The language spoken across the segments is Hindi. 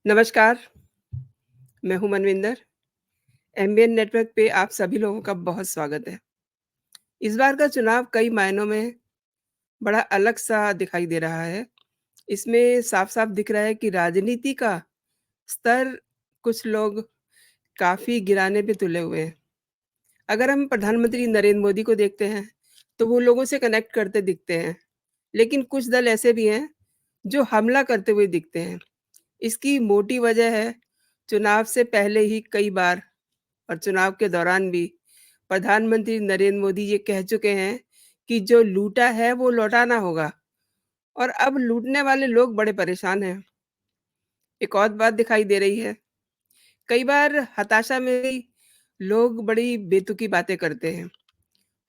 नमस्कार, मैं हूँ मनविंदर। एमबीएन नेटवर्क पे आप सभी लोगों का बहुत स्वागत है। इस बार का चुनाव कई मायनों में बड़ा अलग-सा दिखाई दे रहा है। इसमें साफ-साफ दिख रहा है कि राजनीति का स्तर कुछ लोग काफ़ी गिराने पे तुले हुए हैं। अगर हम प्रधानमंत्री नरेंद्र मोदी को देखते हैं, तो वो लोगों से कनेक्ट करते दिखते हैं। लेकिन कुछ दल ऐसे भी हैं, जो हमला करते हुए दिखते हैं। इसकी मोटी वजह है, चुनाव से पहले ही कई बार और चुनाव के दौरान भी प्रधानमंत्री नरेंद्र मोदी ये कह चुके हैं कि जो लूटा है वो लौटाना होगा और अब लूटने वाले लोग बड़े परेशान हैं। एक और बात दिखाई दे रही है, कई बार हताशा में भी लोग बड़ी बेतुकी बातें करते हैं।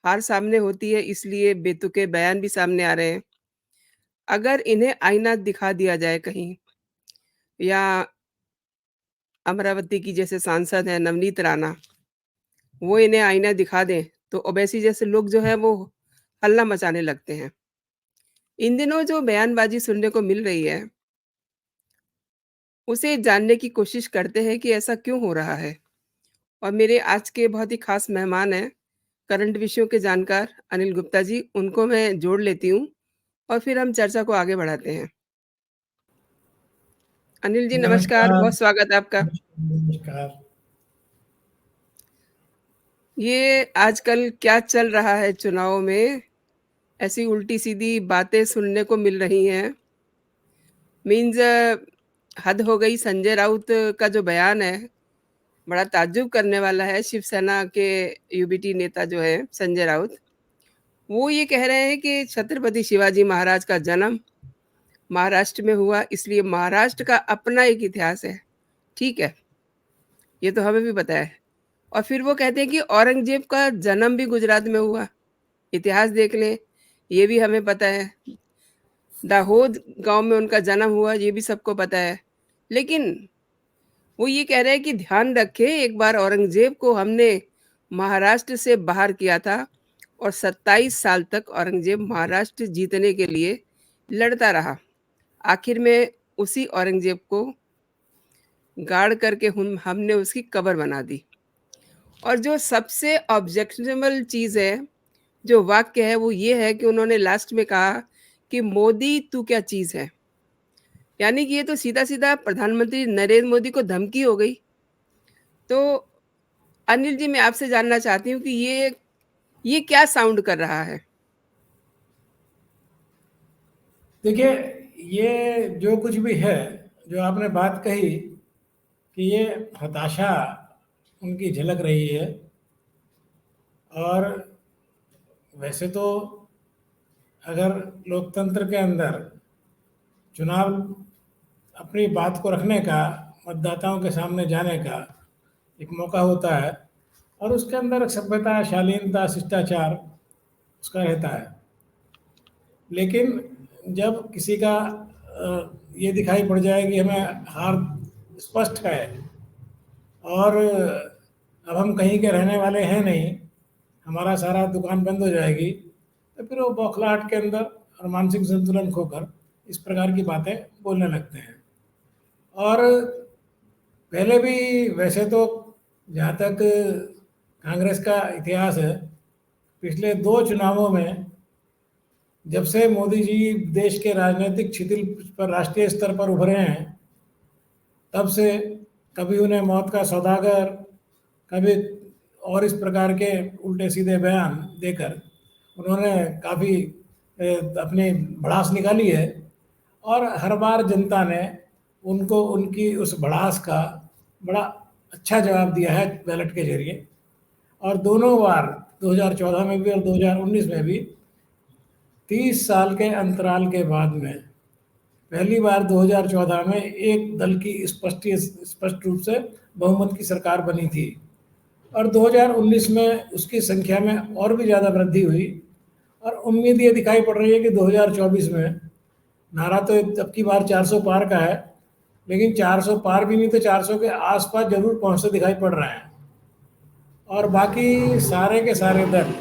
हार सामने होती है इसलिए बेतुके बयान भी सामने आ रहे हैं। अगर इन्हें आईना दिखा दिया जाए कहीं या अमरावती की जैसे सांसद हैं नवनीत राणा, वो इन्हें आईना दिखा दें, तो ओवैसी जैसे लोग जो हैं वो हल्ला मचाने लगते हैं। इन दिनों जो बयानबाज़ी सुनने को मिल रही है, उसे जानने की कोशिश करते हैं कि ऐसा क्यों हो रहा है? और मेरे आज के बहुत ही ख़ास मेहमान हैं, करंट विषयों के जानकार अनिल गुप्ता जी, उनको मैं जोड़ लेती हूँ और फिर हम चर्चा को आगे बढ़ाते हैं। अनिल जी नमस्कार, नमस्कार। बहुत स्वागत है आपका। नमस्कार। ये आजकल क्या चल रहा है चुनाव में, ऐसी उल्टी-सीधी बातें सुनने को मिल रही हैं। मीन्स हद हो गई संजय राउत का जो बयान है, बड़ा ताज्जुब करने वाला है। शिवसेना के यूबीटी नेता जो है संजय राउत, वो ये कह रहे हैं कि छत्रपति शिवाजी महाराज का जन्म महाराष्ट्र में हुआ, इसलिए महाराष्ट्र का अपना एक इतिहास है। ठीक है, ये तो हमें भी पता है। और फिर वो कहते हैं कि औरंगज़ेब का जन्म भी गुजरात में हुआ। इतिहास देख लें, ये भी हमें पता है। दाहोद गाँव में उनका जन्म हुआ, ये भी सबको पता है। लेकिन वो ये कह रहे हैं कि ध्यान रखें, एक बार औरंगज़ेब को हमने महाराष्ट्र से बाहर किया था और 27 साल तक औरंगज़ेब महाराष्ट्र जीतने के लिए लड़ता रहा। आखिर में उसी औरंगज़ेब को गाड़ करके हमने उसकी कब्र बना दी। और जो सबसे ऑब्जेक्शनेबल चीज़ है, जो वाक्य है, वो ये है कि उन्होंने लास्ट में कहा कि मोदी तू क्या चीज़ है? यानी कि ये तो सीधा-सीधा प्रधानमंत्री नरेंद्र मोदी को धमकी हो गई। तो अनिल जी, मैं आपसे जानना चाहती हूँ कि ये क्या साउंड कर रहा है? देखिए, ये जो कुछ भी है, जो आपने बात कही कि ये हताशा उनकी झलक रही है। और वैसे तो अगर लोकतंत्र के अंदर चुनाव अपनी बात को रखने का, मतदाताओं के सामने जाने का एक मौका होता है, और उसके अंदर सभ्यता, शालीनता, शिष्टाचार उसका रहता है। लेकिन जब किसी का ये दिखाई पड़ जाए कि हमें हार स्पष्ट है और अब हम कहीं के रहने वाले हैं नहीं, हमारा सारा दुकान बंद हो जाएगी, तो फिर वो बौखलाहट के अंदर और मानसिक संतुलन खोकर इस प्रकार की बातें बोलने लगते हैं। और पहले भी वैसे तो, जहाँ तक कांग्रेस का इतिहास है, पिछले दो चुनावों में जब से मोदी जी देश के राजनीतिक क्षितिज पर राष्ट्रीय स्तर पर उभरे हैं, तब से कभी उन्हें मौत का सौदागर, कभी और इस प्रकार के उल्टे सीधे बयान देकर उन्होंने काफ़ी अपनी भड़ास निकाली है। और हर बार जनता ने उनको उनकी उस भड़ास का बड़ा अच्छा जवाब दिया है बैलेट के जरिए। और दोनों बार 2014 में भी और 2019 में भी 30 साल के अंतराल के बाद में पहली बार 2014 में एक दल की स्पष्ट रूप से बहुमत की सरकार बनी थी। और 2019 में उसकी संख्या में और भी ज़्यादा वृद्धि हुई। और उम्मीद ये दिखाई पड़ रही है कि 2024 में, नारा तो अब की बार 400 पार का है, लेकिन 400 पार भी नहीं तो 400 के आसपास जरूर पहुंचते दिखाई पड़ रहे हैं। और बाकी सारे के सारे दल,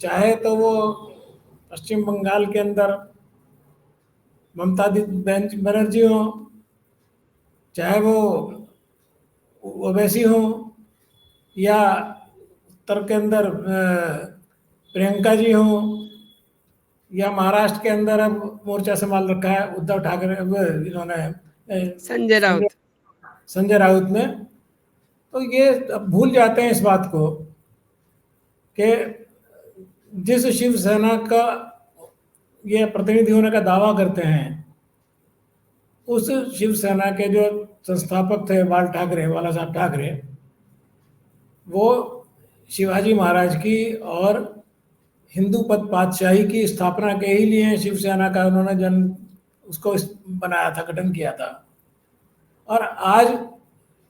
चाहे तो वो पश्चिम बंगाल के अंदर ममता बनर्जी हो, चाहे वो ओवैसी हो या उत्तर के अंदर प्रियंका जी हो, या महाराष्ट्र के अंदर अब मोर्चा संभाल रखा है उद्धव ठाकरे, इन्होंने संजय संजय राउत। संजय राउत ने। तो ये अब भूल जाते हैं इस बात को कि जिस शिवसेना का ये प्रतिनिधि होने का दावा करते हैं, उस शिवसेना के जो संस्थापक थे बाल ठाकरे, बाला साहब ठाकरे, वो शिवाजी महाराज की और हिंदू पद पातशाही की स्थापना के ही लिए शिवसेना का उन्होंने जन्म उसको बनाया था, गठन किया था। और आज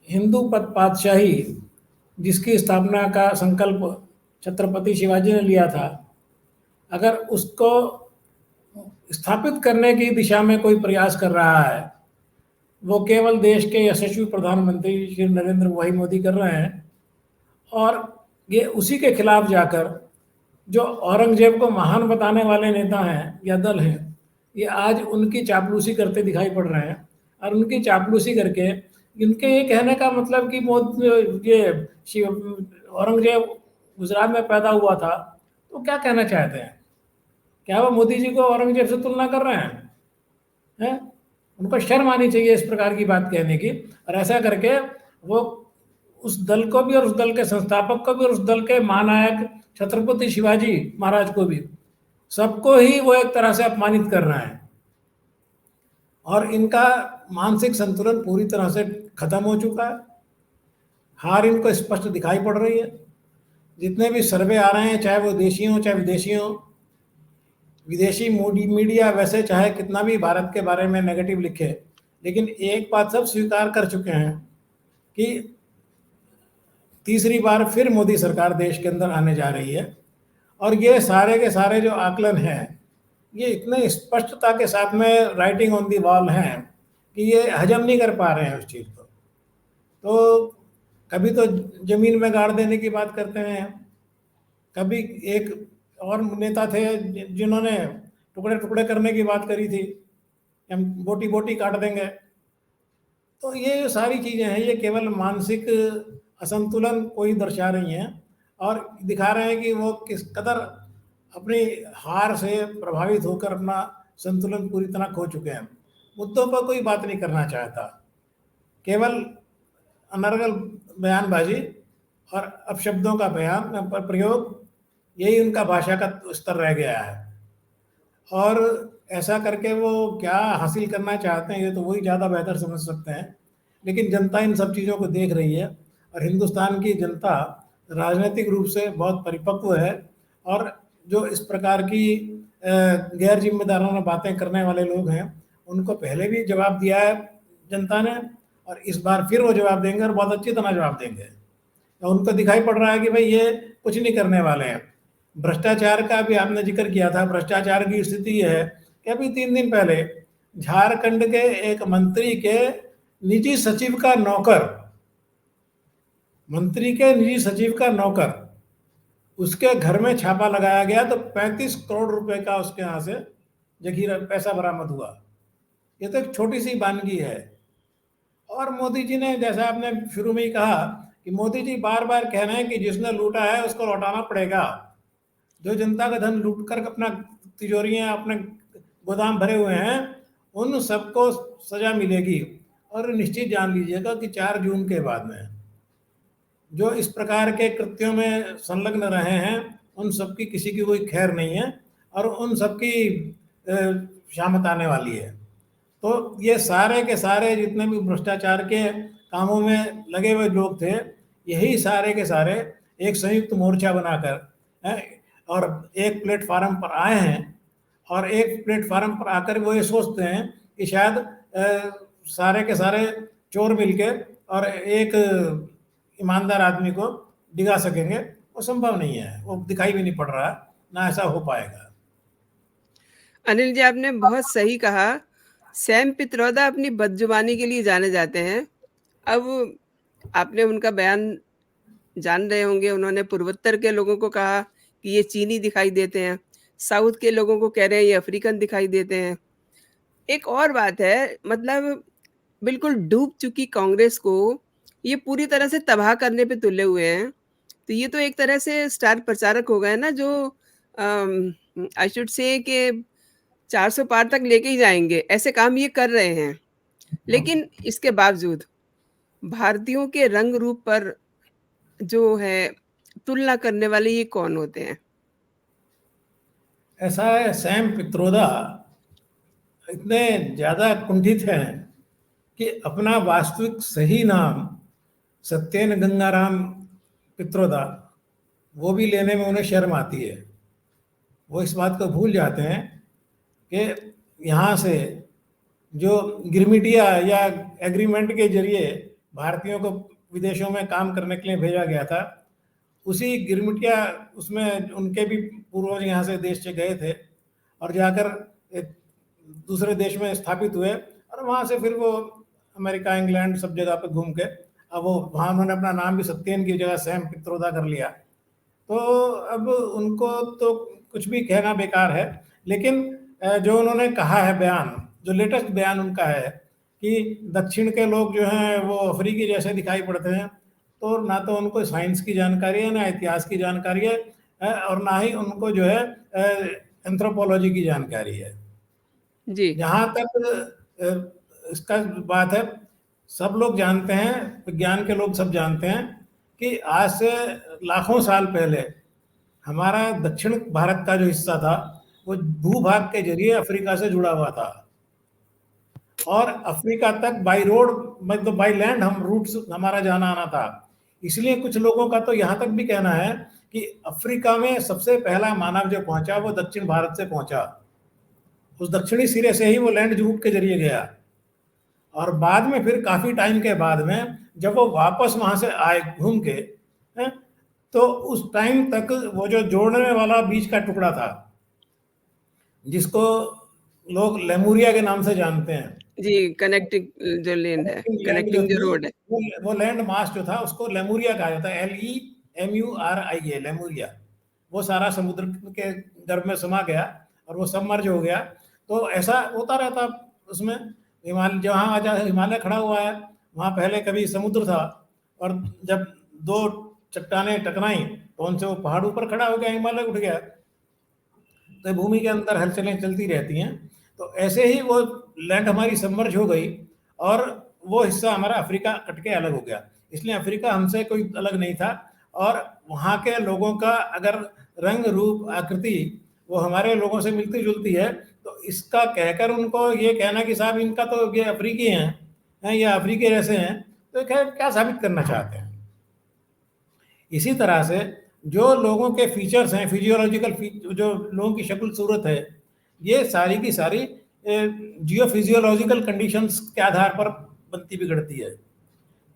हिंदू पद पातशाही जिसकी स्थापना का संकल्प छत्रपति शिवाजी ने लिया था, अगर उसको स्थापित करने की दिशा में कोई प्रयास कर रहा है, वो केवल देश के यशस्वी प्रधानमंत्री श्री नरेंद्र भाई मोदी कर रहे हैं। और ये उसी के खिलाफ जाकर जो औरंगजेब को महान बताने वाले नेता हैं या दल हैं, ये आज उनकी चापलूसी करते दिखाई पड़ रहे हैं। और उनकी चापलूसी करके इनके ये कहने का मतलब कि ये औरंगजेब गुजरात में पैदा हुआ था, तो क्या कहना चाहते हैं? क्या वो मोदी जी को औरंगजेब से तुलना कर रहे हैं? उनको शर्म आनी चाहिए इस प्रकार की बात कहने की। और ऐसा करके वो उस दल को भी और उस दल के संस्थापक को भी और उस दल के महानायक छत्रपति शिवाजी महाराज को भी, सबको ही वो एक तरह से अपमानित कर रहे हैं। और इनका मानसिक संतुलन पूरी तरह से खत्म हो चुका है। हार इनको स्पष्ट दिखाई पड़ रही है। जितने भी सर्वे आ रहे हैं, चाहे वो देशी हो चाहे विदेशी हो, विदेशी मीडिया वैसे चाहे कितना भी भारत के बारे में नेगेटिव लिखे, लेकिन एक बात सब स्वीकार कर चुके हैं कि तीसरी बार फिर मोदी सरकार देश के अंदर आने जा रही है। और ये सारे के सारे जो आकलन हैं, ये इतने स्पष्टता के साथ में राइटिंग ऑन दी वॉल हैं कि ये हजम नहीं कर पा रहे हैं उस चीज़ को। तो कभी तो जमीन में गाड़ देने की बात करते हैं, कभी एक और नेता थे जिन्होंने टुकड़े टुकड़े करने की बात करी थी, हम बोटी बोटी काट देंगे। तो ये जो सारी चीज़ें हैं, ये केवल मानसिक असंतुलन को ही दर्शा रही हैं और दिखा रहे हैं कि वो किस कदर अपनी हार से प्रभावित होकर अपना संतुलन पूरी तरह खो चुके हैं। मुद्दों पर कोई बात नहीं करना चाहता, केवल अनर्गल बयानबाजी और अपशब्दों का बयान पर प्रयोग, यही उनका भाषा का स्तर रह गया है। और ऐसा करके वो क्या हासिल करना चाहते हैं, ये तो वही ज़्यादा बेहतर समझ सकते हैं। लेकिन जनता इन सब चीज़ों को देख रही है और हिंदुस्तान की जनता राजनीतिक रूप से बहुत परिपक्व है। और जो इस प्रकार की गैर जिम्मेदाराना बातें करने वाले लोग हैं, उनको पहले भी जवाब दिया है जनता ने, और इस बार फिर वो जवाब देंगे और बहुत अच्छी तरह जवाब देंगे। तो उनको दिखाई पड़ रहा है कि भाई ये कुछ नहीं करने वाले हैं। भ्रष्टाचार का भी आपने जिक्र किया था। भ्रष्टाचार की स्थिति यह है कि अभी 3 दिन पहले झारखंड के एक मंत्री के निजी सचिव का नौकर, मंत्री के निजी सचिव का नौकर, उसके घर में छापा लगाया गया तो 35 करोड़ रुपए का उसके यहाँ से जखीरा पैसा बरामद हुआ। ये तो एक छोटी सी वानगी है। और मोदी जी ने, जैसा आपने शुरू में ही कहा कि मोदी जी बार बार कह रहे हैं कि जिसने लूटा है उसको लौटाना पड़ेगा। जो जनता का धन लूट कर अपना तिजोरियां, अपने गोदाम भरे हुए हैं, उन सबको सजा मिलेगी। और निश्चित जान लीजिएगा कि 4 जून के बाद में जो इस प्रकार के कृत्यों में संलग्न रहे हैं, उन सबकी किसी की कोई खैर नहीं है और उन सबकी शामत आने वाली है। तो ये सारे के सारे जितने भी भ्रष्टाचार के कामों में लगे हुए लोग थे, यही सारे के सारे एक संयुक्त मोर्चा बनाकर और एक प्लेटफार्म पर आए हैं। और एक प्लेटफार्म पर आकर वो ये सोचते हैं कि शायद सारे के सारे चोर मिलके और एक ईमानदार आदमी को डिगा सकेंगे। वो संभव नहीं है, वो दिखाई भी नहीं पड़ रहा है, ना ऐसा हो पाएगा। अनिल जी, आपने बहुत सही कहा। सैम पित्रोदा अपनी बदजुबानी के लिए जाने जाते हैं। अब आपने उनका बयान जान रहे होंगे, उन्होंने पूर्वोत्तर के लोगों को कहा कि ये चीनी दिखाई देते हैं, साउथ के लोगों को कह रहे हैं ये अफ्रीकन दिखाई देते हैं। एक और बात है, मतलब बिल्कुल डूब चुकी कांग्रेस को ये पूरी तरह से तबाह करने पे तुले हुए हैं। तो ये तो एक तरह से स्टार प्रचारक हो गए ना जो आई शुड से कि 400 पार तक लेके ही जाएँगे, ऐसे काम ये कर रहे हैं। लेकिन इसके बावजूद भारतीयों के रंग रूप पर जो है तुलना करने वाले ये कौन होते हैं? ऐसा है, सैम पित्रोदा इतने ज्यादा कुंठित हैं कि अपना वास्तविक सही नाम सत्येन गंगाराम पित्रोदा वो भी लेने में उन्हें शर्म आती है। वो इस बात को भूल जाते हैं कि यहाँ से जो गिरमिटिया या एग्रीमेंट के जरिए भारतीयों को विदेशों में काम करने के लिए भेजा गया था, उसी गिरमिटिया उसमें उनके भी पूर्वज यहाँ से देश से गए थे और जाकर एक दूसरे देश में स्थापित हुए और वहाँ से फिर वो अमेरिका इंग्लैंड सब जगह पे घूम के अब वो वहाँ उन्होंने अपना नाम भी सत्येन की जगह सैम पित्रोदा कर लिया। तो अब उनको तो कुछ भी कहना बेकार है। लेकिन जो उन्होंने कहा है बयान, जो लेटेस्ट बयान उनका है कि दक्षिण के लोग जो हैं वो अफ्रीकी जैसे दिखाई पड़ते हैं, तो ना तो उनको साइंस की जानकारी है, ना इतिहास की जानकारी है, और ना ही उनको जो है एंथ्रोपोलॉजी की जानकारी है। जी, जहाँ तक इसका बात है, सब लोग जानते हैं, विज्ञान के लोग सब जानते हैं कि आज से लाखों साल पहले हमारा दक्षिण भारत का जो हिस्सा था वो भूभाग के जरिए अफ्रीका से जुड़ा हुआ था और अफ्रीका तक बाई रोड मतलब बाई लैंड हम रूट्स हमारा जाना आना था। इसलिए कुछ लोगों का तो यहाँ तक भी कहना है कि अफ्रीका में सबसे पहला मानव जो पहुंचा वो दक्षिण भारत से पहुंचा, उस दक्षिणी सिरे से ही वो लैंड रूट के जरिए गया। और बाद में फिर काफी टाइम के बाद में जब वो वापस वहां से आए घूम के, हैं, तो उस टाइम तक वो जो जोड़ने वाला बीच का टुकड़ा था जिसको लोग लेमुरिया के नाम से जानते हैं, जी, कनेक्टिंग जो लेन है, कनेक्टिंग लैंड जो कनेक्टिंग जो थी, रोड है। वो लैंड मास जो था उसको लेमुरिया कहा जाता है, LEMURIA, लेमुरिया। वो सारा समुद्र के गर्भ में समा गया और वो सबमर्ज हो गया। तो ऐसा होता रहता उसमें। हिमालय जहाँ आज हिमालय खड़ा हुआ है वहाँ पहले कभी समुद्र था और जब दो चट्टानें टकराई तो उनसे वो पहाड़ ऊपर खड़ा हो गया, हिमालय उठ गया। तो भूमि के अंदर हलचलें चलती रहती हैं। तो ऐसे ही वो लैंड हमारी सबमर्ज हो गई और वो हिस्सा हमारा अफ्रीका कट के अलग हो गया। इसलिए अफ्रीका हमसे कोई अलग नहीं था और वहाँ के लोगों का अगर रंग रूप आकृति वो हमारे लोगों से मिलती जुलती है, तो इसका कहकर उनको ये कहना कि साहब इनका तो ये अफ्रीकी हैं या अफ्रीकी जैसे हैं, तो क्या साबित करना चाहते हैं। इसी तरह से जो लोगों के फीचर्स हैं, फिजियोलॉजिकल जो लोगों की शक्ल सूरत है, ये सारी की सारी जियो फिजियोलॉजिकल कंडीशंस के आधार पर बनती बिगड़ती है।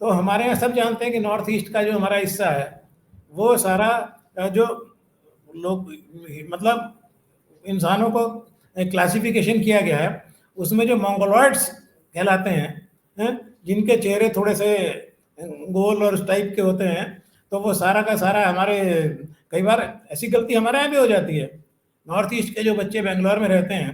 तो हमारे यहाँ सब जानते हैं कि नॉर्थ ईस्ट का जो हमारा हिस्सा है वो सारा जो लोग मतलब इंसानों को क्लासिफिकेशन किया गया है उसमें जो मंगोलॉइड्स कहलाते हैं, जिनके चेहरे थोड़े से गोल और उस टाइप के होते हैं, तो वो सारा का सारा हमारे कई बार ऐसी गलती हमारे यहाँ भी हो जाती है। नॉर्थ ईस्ट के जो बच्चे बेंगलोर में रहते हैं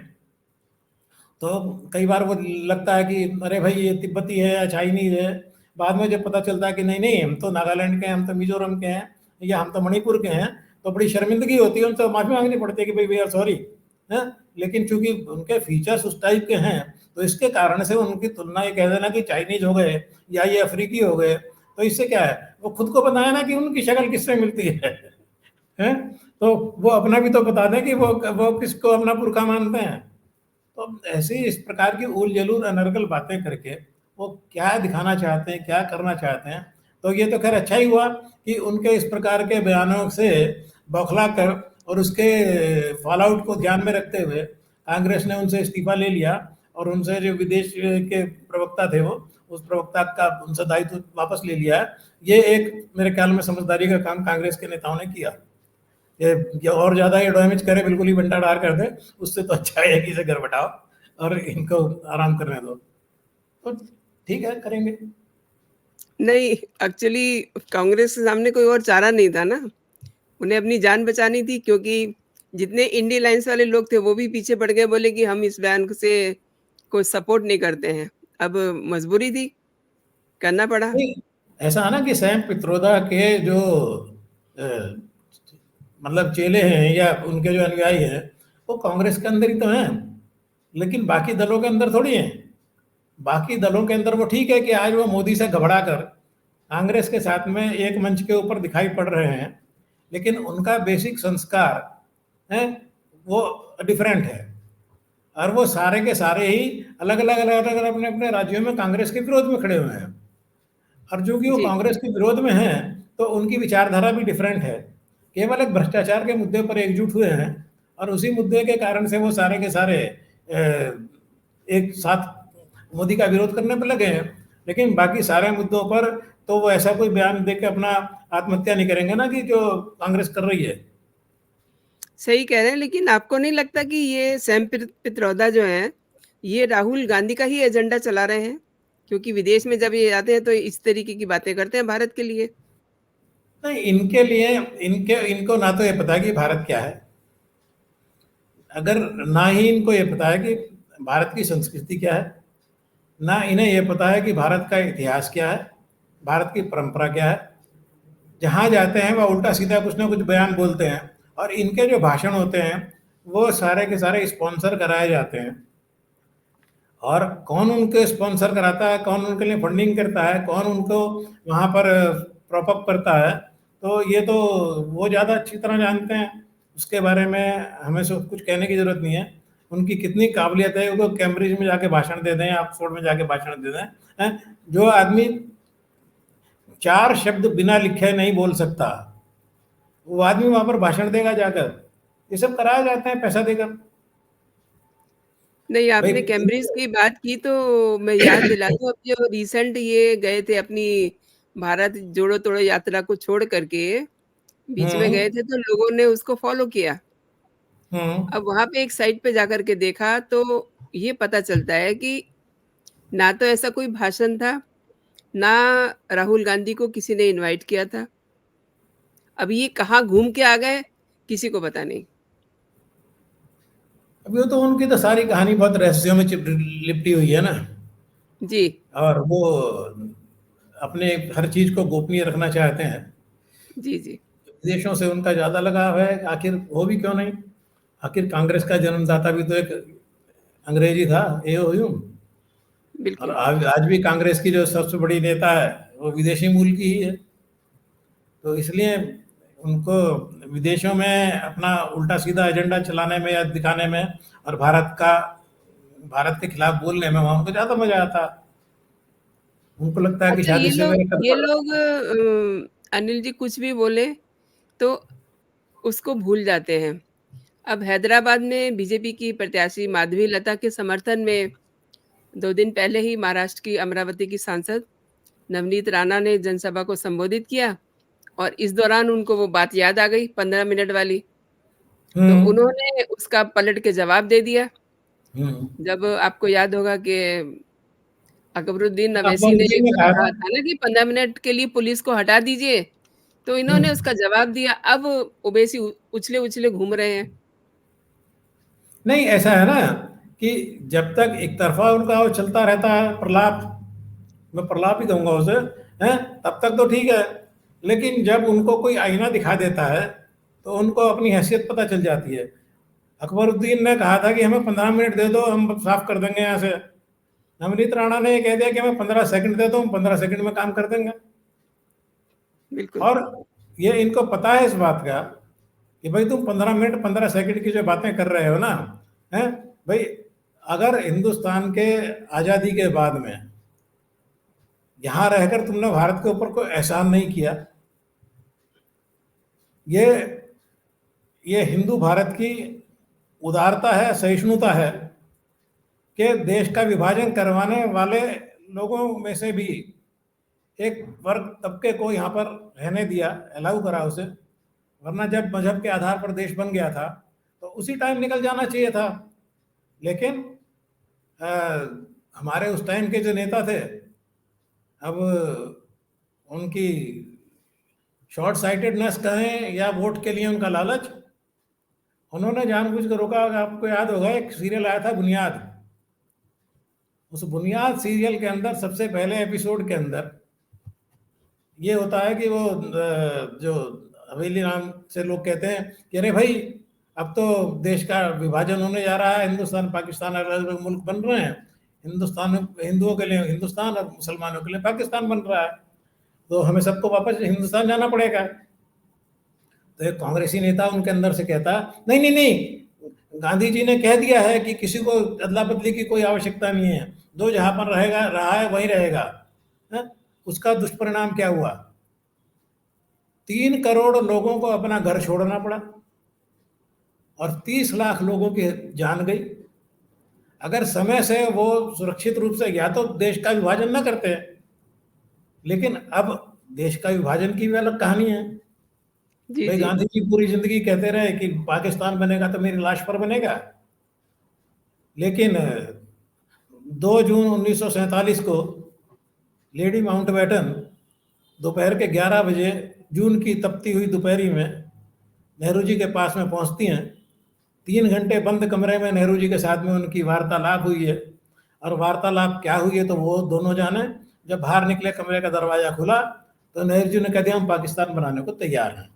तो कई बार वो लगता है कि अरे भाई ये तिब्बती है या चाइनीज है। बाद में जब पता चलता है कि नहीं नहीं हम तो नागालैंड के हैं, हम तो मिजोरम के हैं या हम तो मणिपुर के हैं, तो बड़ी शर्मिंदगी होती है, उनसे माफी मांगनी पड़ती है कि भाई वी आर सॉरी है। लेकिन चूंकि उनके फीचर्स उस टाइप के हैं तो इसके कारण से उनकी तुलना ये कह देना कि चाइनीज हो गए या ये अफ्रीकी हो गए, तो इससे क्या है, वो खुद को बताया ना कि उनकी शक्ल किससे मिलती है? तो वो अपना भी तो बता दें कि वो किसको अपना पुरखा मानते हैं। तो ऐसे इस प्रकार की उल जलूल अनर्गल बातें करके वो क्या दिखाना चाहते हैं, क्या करना चाहते हैं। तो ये तो खैर अच्छा ही हुआ कि उनके इस प्रकार के बयानों से बौखला कर और उसके फॉल आउट को ध्यान में रखते हुए कांग्रेस ने उनसे इस्तीफा ले लिया और उनसे जो विदेश के प्रवक्ता थे वो उस प्रवक्ता का उनसे दायित्व वापस ले लिया है। ये एक मेरे ख्याल में समझदारी का काम कांग्रेस के नेताओं ने किया। ये और ज्यादा ये डैमेज करे, बिल्कुल ही बंटाधार कर दे, उससे तो अच्छा है कि इसे घर बैठाओ और इनको आराम करने दो। तो ठीक है, करेंगे। नहीं, एक्चुअली कांग्रेस के सामने कोई और चारा नहीं था ना। उन्हें अपनी जान बचानी थी क्योंकि जितने इंडी अलायंस वाले लोग थे वो भी पीछे पड़ गए, बोले कि हम इस बयान से कोई सपोर्ट नहीं करते हैं। अब मजबूरी थी, करना पड़ा। नहीं, ऐसा है ना कि सैम पित्रोदा के जो अ, मतलब चेले हैं या उनके जो अनुयायी हैं, वो कांग्रेस के अंदर ही तो हैं, लेकिन बाकी दलों के अंदर थोड़ी हैं। बाकी दलों के अंदर वो ठीक है कि आज वो मोदी से घबरा कर कांग्रेस के साथ में एक मंच के ऊपर दिखाई पड़ रहे हैं, लेकिन उनका बेसिक संस्कार है वो डिफरेंट है। और वो सारे के सारे ही अलग अलग अलग अलग अपने अपने राज्यों में कांग्रेस के विरोध में खड़े हुए हैं। और जो कि वो जी, कांग्रेस के विरोध में हैं, तो उनकी विचारधारा भी डिफरेंट है। केवल एक भ्रष्टाचार के मुद्दे पर एकजुट हुए हैं, और उसी मुद्दे के कारण से वो सारे के सारे एक साथ मोदी का विरोध करने पर लगे हैं। लेकिन बाकी सारे मुद्दों पर तो वो ऐसा कोई बयान दे के अपना आत्महत्या नहीं करेंगे ना, कि जो कांग्रेस कर रही है। सही कह रहे हैं, लेकिन आपको नहीं लगता कि ये सैम पित्रोदा जो हैं, ये राहुल गांधी का ही एजेंडा चला रहे हैं? क्योंकि विदेश में जब ये जाते हैं तो इस तरीके की बातें करते हैं भारत के लिए। नहीं, इनके लिए इनको ना तो ये पता है कि भारत क्या है, अगर ना ही इनको ये पता है कि भारत की संस्कृति क्या है, ना इन्हें ये पता है कि भारत का इतिहास क्या है, भारत की परंपरा क्या है। जहाँ जाते हैं वह उल्टा सीधा कुछ ना कुछ बयान बोलते हैं, और इनके जो भाषण होते हैं वो सारे के सारे स्पॉन्सर कराए जाते हैं। और कौन उनको स्पॉन्सर कराता है, कौन उनके लिए फंडिंग करता है, कौन उनको वहाँ पर प्रॉप अप करता है, तो ये तो वो ज़्यादा अच्छी तरह जानते हैं। उसके बारे में हमें सब कुछ कहने की ज़रूरत नहीं है। उनकी कितनी काबिलियत है, वो कैम्ब्रिज में जाके भाषण दे दें, ऑक्सफोर्ड में जाके भाषण दे दें। जो आदमी 4 शब्द बिना लिखे नहीं बोल सकता, वो आदमी वहाँ पर भाषण देगा जाकर। ये सब कराया जाता है पैसा देकर। नहीं, भाई आपने कैम्ब्रिज की बात की तो मैं याद दिला दूँ, अब जो रिसेंट ये गए थे अपनी भारत जोड़ो तोड़ो यात्रा को छोड़ करके, बीच में हम्म। गए थे तो लोगों ने उसको फ़ॉलो किया। हम्म। अब वहाँ पे एक साइट पे जाकर के देखा तो ये पता चलता है कि ना तो ऐसा कोई भाषण था, ना राहुल गांधी को किसी ने इनवाइट किया था। अब ये कहाँ घूम के आ गए, किसी को पता नहीं। अभी वो तो उनकी तो सारी कहानी बहुत रहस्यों में लिपटी हुई है ना। जी, और वो अपने हर चीज को गोपनीय रखना चाहते हैं। जी, जी। विदेशों से उनका ज्यादा लगाव है, आखिर हो भी क्यों नहीं। आखिर कांग्रेस का जन्मदाता भी तो एक अंग्रेजी था, एओ ह्यूम। और बिल्कुल। आज भी कांग्रेस की जो सबसे बड़ी नेता है वो विदेशी मूल की ही है। तो इसलिए उनको विदेशों में अपना उल्टा सीधा एजेंडा चलाने में या दिखाने में, और भारत के खिलाफ बोलने में वहाँ उनको ज्यादा मजा आता है। उनको लगता है कि अच्छा, शायद इससे मेरे कद ये बढ़ रहा लोग अनिल जी कुछ भी बोले तो उसको भूल जाते हैं। अब हैदराबाद में बीजेपी की प्रत्याशी माधवी लता के समर्थन में 2 दिन पहले ही महाराष्ट्र की अमरावती की सांसद नवनीत राणा ने जनसभा को संबोधित किया और इस दौरान उनको वो बात याद आ गई 15 मिनट वाली, है। तो हम्म। उन्होंने उसका पलट के जवाब दे दिया। हम्म। जब आपको याद होगा कि अकबरुद्दीन अवैसी ने अकबरुद्दीन ने कहा कहा था। था ना कि 15 मिनट के लिए पुलिस को हटा दीजिए, तो इन्होंने हम्म। उसका जवाब दिया। अब ओवैसी उछले-उछले घूम रहे हैं। नहीं, ऐसा है ना कि जब तक एक तरफा उनका वो चलता रहता है प्रलाप, मैं प्रलाप ही कहूंगा उसे, हैं, तब तक तो ठीक है। लेकिन जब उनको कोई आईना दिखा देता है तो उनको अपनी हैसियत पता चल जाती है। अकबरुद्दीन ने कहा था कि हमें 15 मिनट दे दो, हम साफ कर देंगे यहाँ से। नवनीत राणा ने कह दिया कि हमें 15 सेकंड दे दो, हम 15 सेकंड में काम कर देंगे। बिल्कुल। और ये इनको पता है इस बात का कि भाई तुम 15 मिनट 15 सेकंड की जो बातें कर रहे हो ना, हैं, भाई अगर हिंदुस्तान के आज़ादी के बाद में यहाँ रहकर तुमने भारत के ऊपर कोई एहसान नहीं किया, ये ये हिंदू भारत की उदारता है, सहिष्णुता है कि देश का विभाजन करवाने वाले लोगों में से भी एक वर्ग तबके को यहाँ पर रहने दिया, अलाउ करा उसे। वरना जब मजहब के आधार पर देश बन गया था तो उसी टाइम निकल जाना चाहिए था। लेकिन अ, हमारे उस टाइम के जो नेता थे, अब उनकी शॉर्ट साइटेडनेस कहें या वोट के लिए उनका लालच, उन्होंने जानबूझ कर रोका। आपको याद होगा एक सीरियल आया था बुनियाद, उस बुनियाद सीरियल के अंदर सबसे पहले एपिसोड के अंदर ये होता है कि वो जो हवेली नाम से लोग कहते हैं कि अरे भाई, अब तो देश का विभाजन होने जा रहा है, हिंदुस्तान पाकिस्तान अलग अलग मुल्क बन रहे हैं, हिंदुस्तान हिंदुओं के लिए हिंदुस्तान और मुसलमानों के लिए पाकिस्तान बन रहा है, तो हमें सबको वापस हिंदुस्तान जाना पड़ेगा। तो एक कांग्रेसी नेता उनके अंदर से कहता, नहीं नहीं नहीं, गांधी जी ने कह दिया है कि किसी को अदला बदली की कोई आवश्यकता नहीं है, जो जहां पर रहेगा रहा है वहीं रहेगा। है? उसका दुष्परिणाम क्या हुआ? 3 करोड़ लोगों को अपना घर छोड़ना पड़ा और 30 लाख लोगों की जान गई। अगर समय से वो सुरक्षित रूप से या तो देश का विभाजन न करते हैं, लेकिन अब देश का विभाजन की भी अलग कहानी है। जी, भाई, जी। गांधी जी पूरी जिंदगी कहते रहे कि पाकिस्तान बनेगा तो मेरी लाश पर बनेगा, लेकिन 2 जून 1947 को लेडी माउंटबेटन दोपहर के 11 बजे, जून की तपती हुई दोपहरी में नेहरू जी के पास में पहुंचती हैं। 3 घंटे बंद कमरे में नेहरू जी के साथ में उनकी वार्तालाप हुई है, और वार्तालाप क्या हुई है तो वो दोनों जाने। जब बाहर निकले, कमरे का दरवाजा खुला, तो नेहरू जी ने कह दिया हम पाकिस्तान बनाने को तैयार हैं।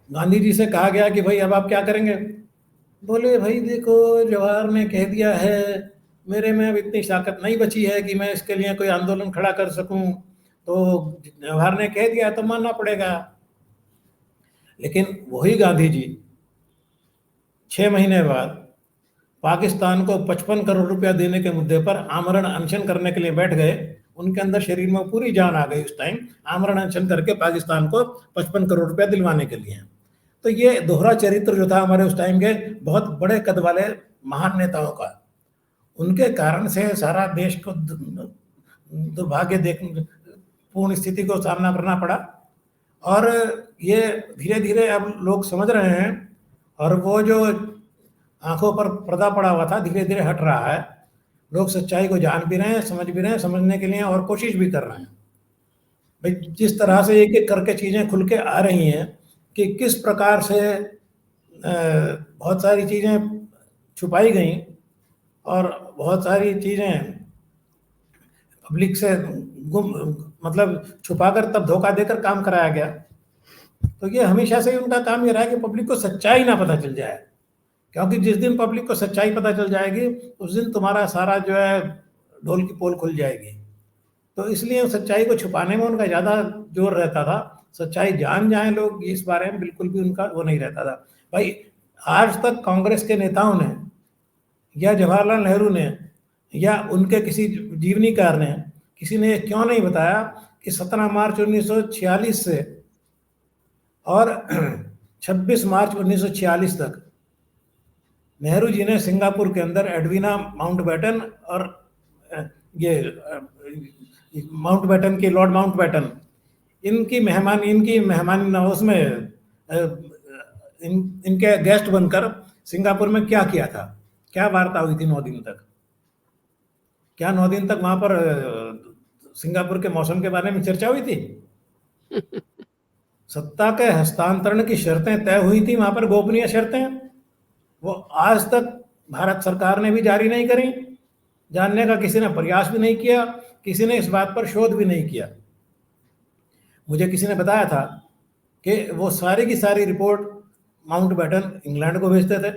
गांधी जी से कहा गया कि भाई अब आप क्या करेंगे? बोले भाई देखो, जवाहर ने कह दिया है, मेरे में अब इतनी ताकत नहीं बची है कि मैं इसके लिए कोई आंदोलन खड़ा कर सकूं, तो जवाहर ने कह दिया तो मानना पड़ेगा। लेकिन वही गांधी जी 6 महीने बाद पाकिस्तान को 55 करोड़ रुपया देने के मुद्दे पर आमरण अनशन करने के लिए बैठ गए। उनके अंदर शरीर में पूरी जान आ गई उस टाइम, आमरण अनशन करके पाकिस्तान को 55 करोड़ रुपया दिलवाने के लिए। तो ये दोहरा चरित्र जो था हमारे उस टाइम के बहुत बड़े कद वाले महान नेताओं का, उनके कारण से सारा देश को दुर्भाग्य देख पूर्ण स्थिति को सामना करना पड़ा। और ये धीरे धीरे अब लोग समझ रहे हैं, और वो जो आंखों पर पर्दा पड़ा हुआ था धीरे धीरे हट रहा है। लोग सच्चाई को जान भी रहे हैं, समझ भी रहे हैं, समझने के लिए और कोशिश भी कर रहे हैं। भाई, जिस तरह से एक एक करके चीज़ें खुल के आ रही हैं कि किस प्रकार से बहुत सारी चीज़ें छुपाई गई, और बहुत सारी चीज़ें पब्लिक से गुम, मतलब छुपाकर तब धोखा देकर काम कराया गया। तो ये हमेशा से ही उनका काम ये रहा है कि पब्लिक को सच्चाई ना पता चल जाए, क्योंकि जिस दिन पब्लिक को सच्चाई पता चल जाएगी उस दिन तुम्हारा सारा जो है ढोल की पोल खुल जाएगी। तो इसलिए सच्चाई को छुपाने में उनका ज़्यादा जोर रहता था। सच्चाई जान जाए लोग, इस बारे में बिल्कुल भी उनका वो नहीं रहता था। भाई, आज तक कांग्रेस के नेताओं ने या जवाहरलाल नेहरू ने या उनके किसी जीवनीकार ने, किसी ने क्यों नहीं बताया कि 17 मार्च 1946 से और 26 मार्च 1946 तक नेहरू जी ने सिंगापुर के अंदर एडवीना माउंटबेटन और ये माउंटबेटन की लॉर्ड माउंटबेटन, इनकी मेहमान नवाज में इनके गेस्ट बनकर सिंगापुर में क्या किया था, क्या वार्ता हुई थी 9 दिन तक? क्या 9 दिन तक वहां पर सिंगापुर के मौसम के बारे में चर्चा हुई थी? सत्ता के हस्तांतरण की शर्तें तय हुई थी वहां पर, गोपनीय शर्तें, वो आज तक भारत सरकार ने भी जारी नहीं करी। जानने का किसी ने प्रयास भी नहीं किया, किसी ने इस बात पर शोध भी नहीं किया। मुझे किसी ने बताया था कि वो सारी की सारी रिपोर्ट माउंटबेटन इंग्लैंड को भेजते थे,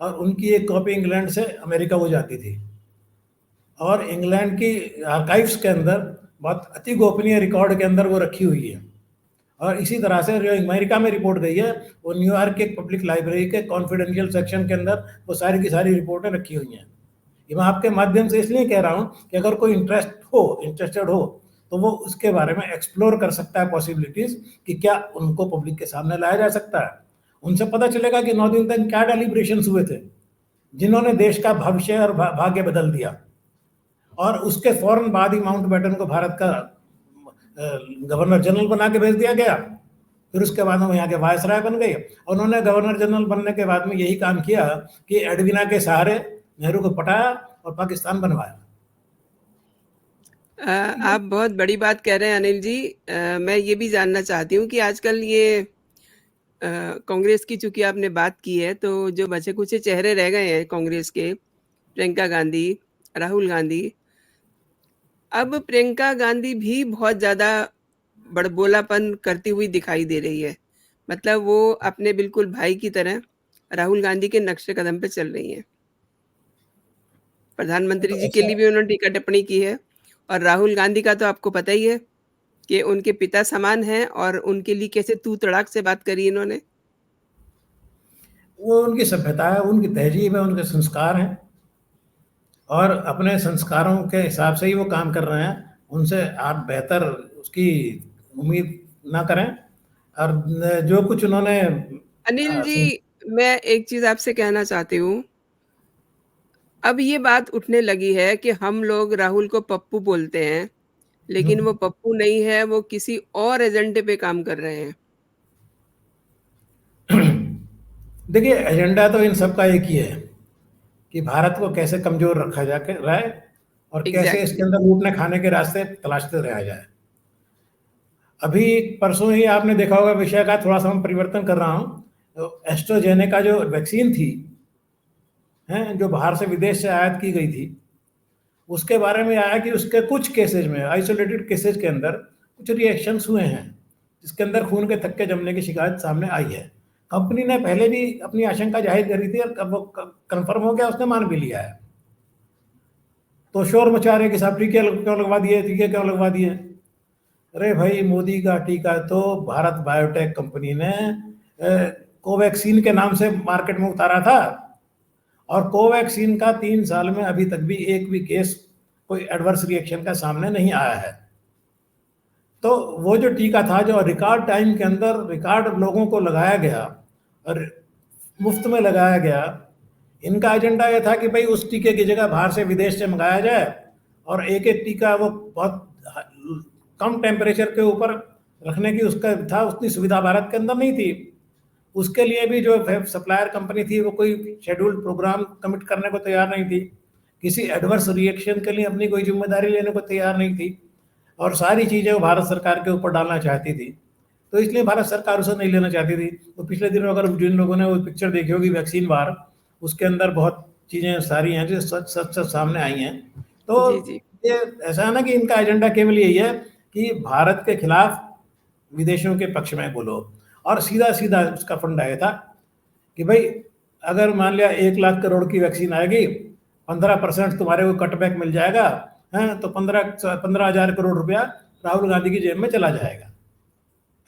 और उनकी एक कॉपी इंग्लैंड से अमेरिका को जाती थी, और इंग्लैंड की आर्काइव्स के अंदर बहुत अति गोपनीय रिकॉर्ड के अंदर वो रखी हुई है। और इसी तरह से जो अमेरिका में रिपोर्ट गई है, वो न्यूयॉर्क के पब्लिक लाइब्रेरी के कॉन्फिडेंशियल सेक्शन के अंदर वो सारी की सारी रिपोर्टें रखी हुई हैं। ये मैं आपके माध्यम से इसलिए कह रहा हूँ कि अगर कोई इंटरेस्टेड हो तो वो उसके बारे में एक्सप्लोर कर सकता है पॉसिबिलिटीज, कि क्या उनको पब्लिक के सामने लाया जा सकता है। उनसे पता चलेगा कि 9 दिन तक क्या डेलिब्रेशंस हुए थे, जिन्होंने देश का भविष्य और भाग्य बदल दिया। और उसके फौरन बाद ही माउंटबेटन को भारत का गवर्नर जनरल बना के भेज दिया गया। फिर उसके बाद वो यहाँ के वायसराय बन गए। उन्होंने गवर्नर जनरल बनने के बाद में यही काम किया कि एडवीना के सहारे नेहरू को पटाया और पाकिस्तान बनवाया। आप बहुत बड़ी बात कह रहे हैं अनिल जी। मैं ये भी जानना चाहती हूँ कि आजकल ये कांग्रेस की चूंकि आपने बात की है, तो जो बचे कुचे चेहरे रह गए हैं कांग्रेस के, प्रियंका गांधी राहुल गांधी, अब प्रियंका गांधी भी बहुत ज़्यादा बड़बोलापन करती हुई दिखाई दे रही है। मतलब वो अपने बिल्कुल भाई की तरह राहुल गांधी के नक्शे कदम पे चल रही हैं। प्रधानमंत्री तो जी के ऐसा लिए भी उन्होंने टीका-टिप्पणी की है और राहुल गांधी का तो आपको पता ही है कि उनके पिता समान हैं और उनके लिए कैसे तू-तड़ाक से बात करी इन्होंने। वो उनकी सभ्यता है, उनकी तहज़ीब है, उनके संस्कार हैं और अपने संस्कारों के हिसाब से ही वो काम कर रहे हैं। उनसे आप बेहतर उसकी उम्मीद ना करें और न जो कुछ उन्होंने अनिल जी, सं मैं एक चीज़ आपसे कहना चाहती हूँ। अब ये बात उठने लगी है कि हम लोग राहुल को पप्पू बोलते हैं, हुँ। लेकिन वो पप्पू नहीं है, वो किसी और एजेंडे पे काम कर रहे हैं। देखिए, एजेंडा तो इन सबका एक ही है कि भारत को कैसे कमज़ोर रखा जाके रहे और कैसे इसके एग्ज़ैक्टली। अंदर लूटने-खाने के रास्ते तलाशते रहा जाए। अभी परसों ही आपने देखा होगा विषय का थोड़ा-सा मैं परिवर्तन कर रहा हूँ। तो एस्ट्राज़ेनेका जो वैक्सीन थी, हैं, जो बाहर से विदेश से आयात की गई थी, उसके बारे में आया कि उसके कुछ केसेज़ में आइसोलेटेड केसेज़ के अंदर कुछ रिएक्शंस हुए हैं, जिसके अंदर खून के थक्के जमने की शिकायत सामने आई है। कंपनी ने पहले भी अपनी आशंका ज़ाहिर करी थी और अब वो क कन्फर्म हो गया, उसने मान भी लिया है। तो शोर मचा रहे कि साहब टीके क्यों लगवा दिए, टीके क्यों लगवा दिए? अरे भाई, मोदी का टीका तो भारत बायोटेक कंपनी ने कोवैक्सीन के नाम से मार्केट में उतारा था और कोवैक्सीन का 3 साल में अभी तक भी एक भी केस कोई एडवर्स रिएक्शन का सामने नहीं आया है। तो वो जो टीका था, जो रिकॉर्ड टाइम के अंदर रिकॉर्ड लोगों को लगाया गया और मुफ्त में लगाया गया, इनका एजेंडा ये था कि भाई उस टीके की जगह बाहर से विदेश से मंगाया जाए और एक-एक टीका वो बहुत कम टेम्परेचर के ऊपर रखने की उसका था, उतनी सुविधा भारत के अंदर नहीं थी। उसके लिए भी जो सप्लायर कंपनी थी वो कोई शेड्यूल्ड प्रोग्राम कमिट करने को तैयार नहीं थी। किसी एडवर्स रिएक्शन के लिए अपनी कोई ज़िम्मेदारी लेने को तैयार नहीं थी और सारी चीज़ें वो भारत सरकार के ऊपर डालना चाहती थी। तो इसलिए भारत सरकार उसे नहीं लेना चाहती थी। तो पिछले दिनों अगर जिन लोगों ने वो पिक्चर देखी होगी वैक्सीन वार, उसके अंदर बहुत चीज़ें सारी हैं जो सच-सच सामने आई हैं। तो जी, जी। ये ऐसा है ना कि इनका एजेंडा केवल यही है कि भारत के खिलाफ विदेशियों के पक्ष में बोलो और सीधा-सीधा उसका फंडा ये था कि भाई अगर मान लिया 1 लाख करोड़ की वैक्सीन आएगी, 15% तुम्हारे को कटबैक मिल जाएगा, हैं? तो 15,000 करोड़ रुपया राहुल गांधी की जेब में चला जाएगा।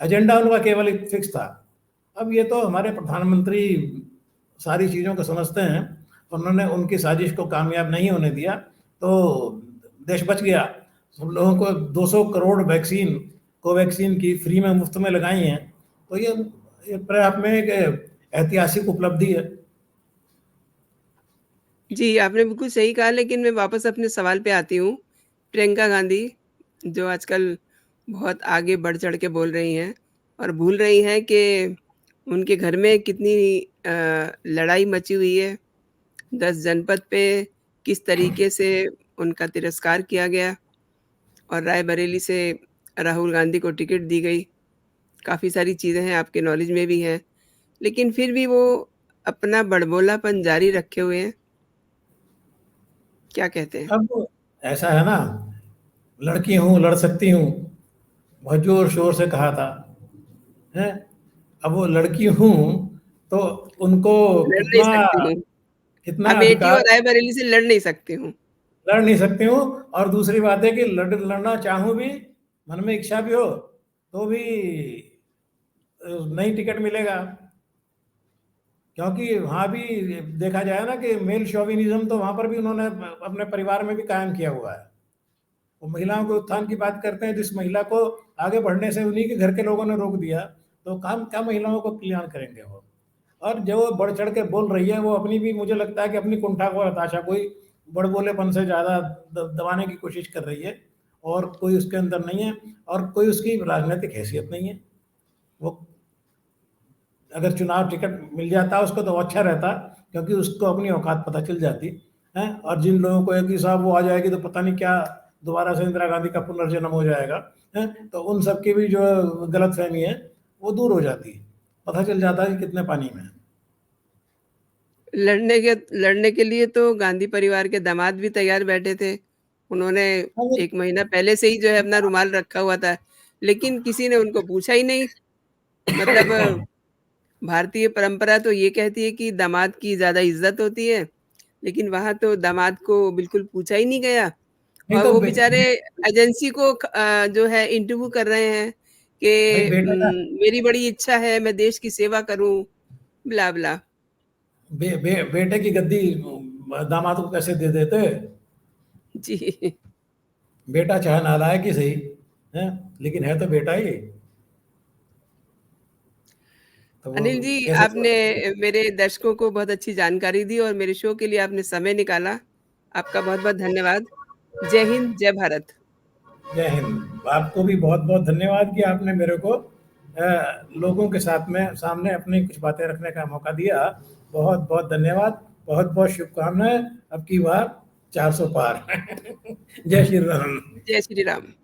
एजेंडा उनका केवल एक फिक्स था। अब ये तो हमारे प्रधानमंत्री सारी चीज़ों को समझते हैं, उन्होंने उनकी साजिश को कामयाब नहीं होने दिया, तो देश बच गया। हम लोगों को 200 करोड़ वैक्सीन कोवैक्सीन की फ्री में मुफ्त में लगाई हैं, तो ये अपने आप में एक ऐतिहासिक उपलब्धि है। जी, आपने बिल्कुल सही कहा, लेकिन मैं वापस अपने सवाल पे आती हूँ। प्रियंका गांधी, जो आजकल बहुत आगे बढ़-चढ़ के बोल रही हैं और भूल रही हैं कि उनके घर में कितनी लड़ाई मची हुई है। 10 जनपद पे किस तरीके से उनका तिरस्कार किया गया और रायबरेली से राहुल गांधी को टिकट दी गई। काफ़ी सारी चीज़ें हैं, आपके नॉलेज में भी हैं। लेकिन फिर भी वो अपना बड़बोलापन जारी रखे हुए हैं। क्या कहते हैं? अब ऐसा है ना, लड़की हूँ, लड़ सकती हूँ, बहुत ज़ोर-शोर से कहा था, हैं? अब वो लड़की हूँ, तो उनको लड़ नहीं कितना सकती हूँ। कितना अमेठी अधिकार और रायबरेली से लड़ नहीं सकती हूँ। लड़ नहीं सकती हूँ और दूसरी बात है कि लड़ना चाहूँ भी, मन में इच्छा भी हो, तो भी नहीं टिकट मिलेगा। क्योंकि वहाँ भी देखा जाए ना कि मेल शोविनिज़्म तो वहाँ पर भी उन्होंने अपने परिवार में भी कायम किया हुआ है। वो महिलाओं के उत्थान की बात करते हैं, जिस महिला को आगे बढ़ने से उन्हीं के घर के लोगों ने रोक दिया, तो काम क्या महिलाओं को कल्याण करेंगे वो। और जो वो बढ़ चढ़ के बोल रही है, वो अपनी भी मुझे लगता है कि अपनी कुंठा को हताशा कोई बड़बोलेपन से ज़्यादा दबाने की कोशिश कर रही है और कोई उसके अंदर नहीं है और कोई उसकी राजनीतिक हैसियत नहीं है। वो अगर चुनाव टिकट मिल जाता उसको तो अच्छा रहता, क्योंकि उसको अपनी औकात पता चल जाती है और जिन लोगों को है कि साहब वो आ जाएगी तो पता नहीं क्या दोबारा से इंदिरा गांधी का पुनर्जन्म हो जाएगा, है, तो उन सब की भी जो गलत फहमी है वो दूर हो जाती है, पता चल जाता है कि कितने पानी में है। लड़ने के लिए तो गांधी परिवार के दामाद भी तैयार बैठे थे। उन्होंने हाँ, वो 1 महीना पहले से ही जो है अपना रुमाल रखा हुआ था, लेकिन किसी ने उनको पूछा ही नहीं। मतलब भारतीय परंपरा तो ये कहती है कि दामाद की ज़्यादा इज़्ज़त होती है, लेकिन वहाँ तो दामाद को बिल्कुल पूछा ही नहीं गया नहीं और तो वो बेचारे एजेंसी को जो है इंटरव्यू कर रहे हैं भाई कि बेटा का मेरी बड़ी इच्छा है मैं देश की सेवा करूँ, ब्ला-ब्ला। बेटे की गद्दी दामाद को कैसे दे देते? जी। बेटा चाहे नालायक ही सही है, लेकिन है तो बेटा ही। तो वो अनिल जी, कैसे आपने मेरे दर्शकों को बहुत अच्छी जानकारी दी और मेरे शो के लिए आपने समय निकाला। आपका बहुत-बहुत धन्यवाद। जय हिंद, जय भारत। जय हिंद। आपको भी बहुत बहुत धन्यवाद कि आपने मेरे को लोगों के साथ में सामने अपनी कुछ बातें रखने का मौका दिया। बहुत बहुत धन्यवाद। बहुत बहुत शुभकामनाएं। अब की बार 400 पार। जय श्री राम। जय श्री राम।